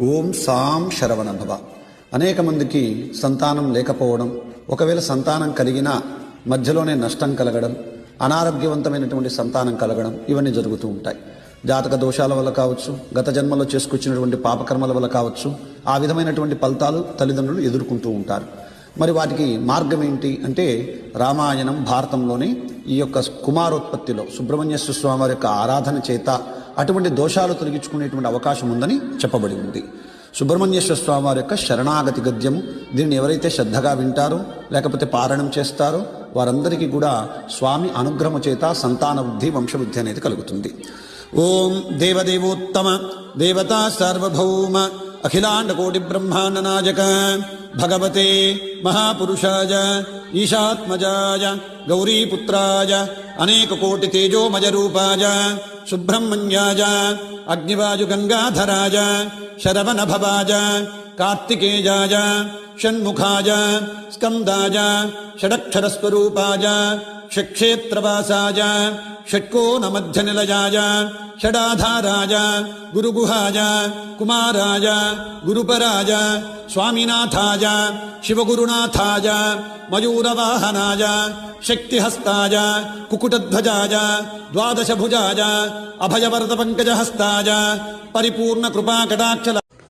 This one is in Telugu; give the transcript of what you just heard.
ఓం సాం శరవణ భవ. అనేక మందికి సంతానం లేకపోవడం, ఒకవేళ సంతానం కలిగినా మధ్యలోనే నష్టం కలగడం, అనారోగ్యవంతమైనటువంటి సంతానం కలగడం, ఇవన్నీ జరుగుతూ ఉంటాయి. జాతక దోషాల వల్ల కావచ్చు, గత జన్మలో చేసుకొచ్చినటువంటి పాపకర్మల వల్ల కావచ్చు, ఆ విధమైనటువంటి ఫలితాలు తల్లిదండ్రులు ఎదుర్కొంటూ ఉంటారు. మరి వాటికి మార్గం ఏంటి అంటే, రామాయణం భారతంలోని ఈ యొక్క కుమారోత్పత్తిలో సుబ్రహ్మణ్యేశ్వర స్వామి వారి యొక్క ఆరాధన చేత అటువంటి దోషాలు తొలగించుకునేటువంటి అవకాశం ఉందని చెప్పబడి ఉంది. సుబ్రహ్మణ్యేశ్వర స్వామి వారి యొక్క శరణాగతి గద్యము, దీన్ని ఎవరైతే శ్రద్ధగా వింటారో లేకపోతే పారాయణం చేస్తారో వారందరికీ కూడా స్వామి అనుగ్రహము చేత సంతాన వృద్ధి, వంశవృద్ధి అనేది కలుగుతుంది. ఓం దేవదేవోత్తమ దేవతా సార్వభౌమ అఖిలాండకోటి బ్రహ్మాండ నాయక భగవతే మహాపురుషాయ ఈశాత్మజాయ గౌరీపుత్రాయ అనేక కోటి తేజోమయ రూపాయ సుబ్రహ్మణ్యాయ అగ్నివాయు గంగాధరాయ శరవణ భవాయ కార్తికేయాయ షణ్ముఖాయ స్కందాయ షడక్షరస్వరూపాయ షట్క్షేత్రవాసాయ షట్కోణమధ్యనిలయాయ షడాధారాయ గురుగుహాయ కుమారాయ గురుపరాయ స్వామినాథాయ శివగురునాథాయ మయూరవాహనాయ శక్తిహస్తాయ కుకుటధ్వజాయ ద్వాదశభుజాయ అభయవరద పంకజహస్తాయ పరిపూర్ణ కృపాకటాక్ష